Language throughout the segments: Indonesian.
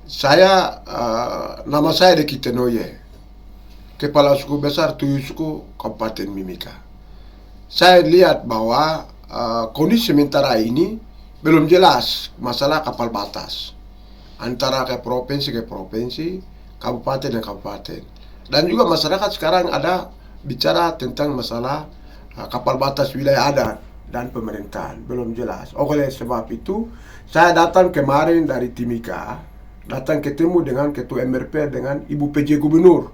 Nama saya Deki Tenoye, Kepala Suku Besar Tuyu Suku Kabupaten Mimika. Saya lihat bahwa kondisi sementara ini belum jelas masalah kapal batas antara ke provinsi, kabupaten dan kabupaten. Dan juga masyarakat sekarang ada bicara tentang masalah kapal batas wilayah adat dan pemerintahan, belum jelas. Oleh sebab itu, saya datang kemarin dari Timika, datang ketemu dengan Ketua MRP dengan Ibu PJ Gubernur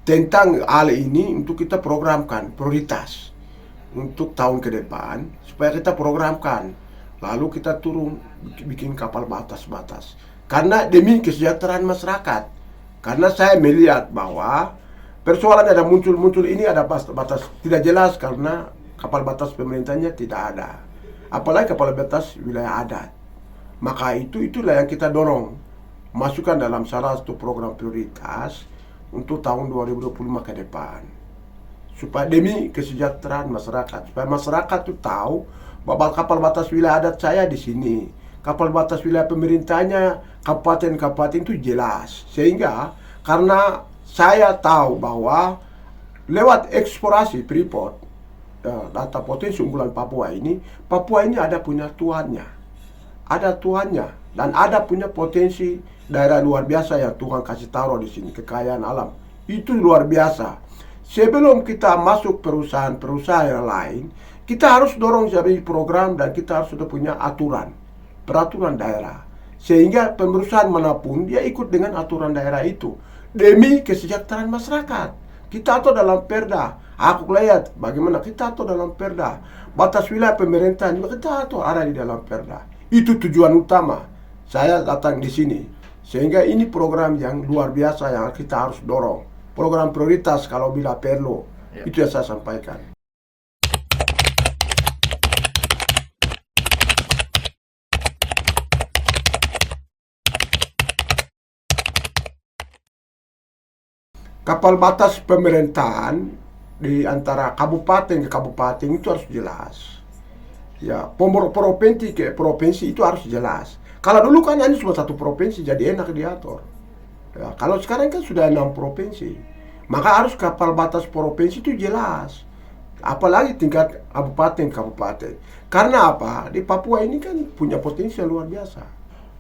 tentang hal ini untuk kita programkan prioritas untuk tahun ke depan supaya kita programkan, lalu kita turun bikin kapal batas-batas karena demi kesejahteraan masyarakat. Karena saya melihat bahwa persoalan ada muncul ini ada batas tidak jelas karena kapal batas pemerintahnya tidak ada, apalagi kapal batas wilayah adat. Maka itulah yang kita dorong, masukkan dalam salah satu program prioritas untuk tahun 2025 ke depan, supaya demi kesejahteraan masyarakat, supaya masyarakat itu tahu bahwa kapal batas wilayah adat saya di sini, kapal batas wilayah pemerintahnya kabupaten-kabupaten itu jelas. Sehingga karena saya tahu bahwa lewat eksplorasi Freeport, data potensi unggulan Papua ini ada punya tuannya, dan ada punya potensi daerah luar biasa yang Tuhan kasih taruh di sini, kekayaan alam itu luar biasa. Sebelum kita masuk perusahaan yang lain, kita harus dorong jadi program dan kita harus sudah punya peraturan daerah, sehingga perusahaan manapun dia ikut dengan aturan daerah itu demi kesejahteraan masyarakat. Kita atur dalam perda. Aku lihat bagaimana kita atur dalam perda. Batas wilayah pemerintahan juga kita atur ada di dalam perda. Itu tujuan utama saya datang di sini. Sehingga ini program yang luar biasa yang kita harus dorong. Program prioritas kalau bila perlu. Ya. Itu yang saya sampaikan. Kapal batas pemerintahan di antara kabupaten ke kabupaten itu harus jelas. Ya, provinsi ke provinsi itu harus jelas. Kalau dulu kan hanya cuma satu provinsi, jadi enak diatur. Ya, kalau sekarang kan sudah 6 provinsi, maka harus kapal batas provinsi itu jelas. Apalagi tingkat kabupaten. Karena apa? Di Papua ini kan punya potensi yang luar biasa.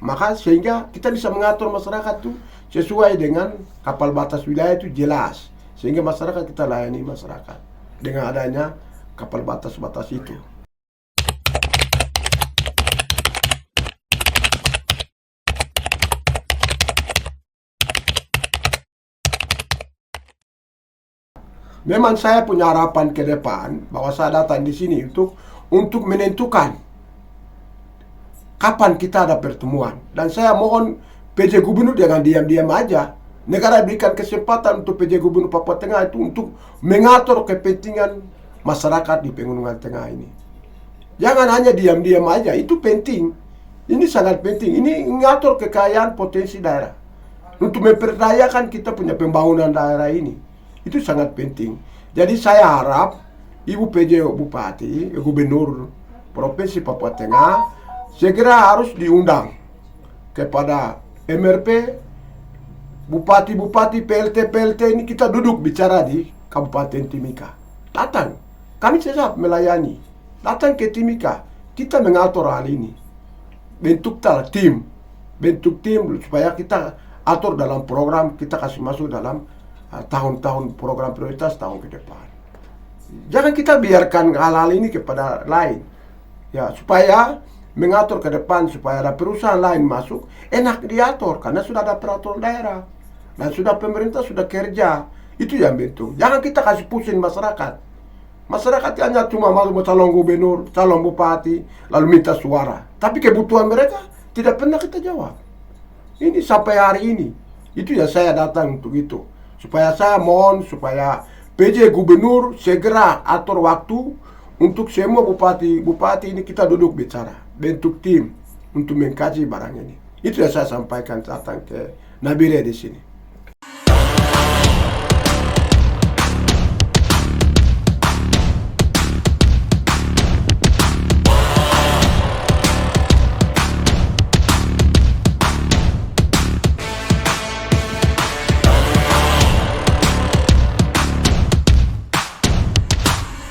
Maka sehingga kita bisa mengatur masyarakat tuh sesuai dengan kapal batas wilayah itu jelas. Sehingga masyarakat kita layani masyarakat dengan adanya kapal batas-batas itu. Memang saya punya harapan ke depan bahwa saya datang di sini untuk menentukan kapan kita ada pertemuan. Dan saya mohon PJ Gubernur jangan diam-diam aja. Negara berikan kesempatan untuk PJ Gubernur Papua Tengah itu untuk mengatur kepentingan masyarakat di Pegunungan Tengah ini. Jangan hanya diam-diam aja, itu penting. Ini sangat penting. Ini mengatur kekayaan potensi daerah untuk memperdayakan kita punya pembangunan daerah ini. Itu sangat penting. Jadi saya harap Ibu PJ Bupati, Gubernur Provinsi Papua Tengah segera harus diundang kepada MRP, Bupati-Bupati, PLT ini kita duduk bicara di Kabupaten Timika. Datang, kami siap melayani. Datang ke Timika, kita mengatur hal ini. Bentuk tim supaya kita atur dalam program, kita kasih masuk dalam tahun-tahun program prioritas tahun ke depan. Jangan kita biarkan hal-hal ini kepada lain. Ya, supaya mengatur ke depan supaya ada perusahaan lain masuk enak diatur karena sudah ada peraturan daerah dan sudah pemerintah sudah kerja. Itu yang betul. Jangan kita kasih pusing masyarakat. Masyarakat hanya cuma mau calon gubernur, calon bupati, lalu minta suara. Tapi kebutuhan mereka tidak pernah kita jawab. Ini sampai hari ini. Itu yang saya datang untuk itu. Supaya saya mohon supaya PJ Gubernur segera atur waktu untuk semua bupati ini kita duduk bicara, bentuk tim untuk mengkaji barang ini. Itu yang saya sampaikan datang ke Nabire di sini.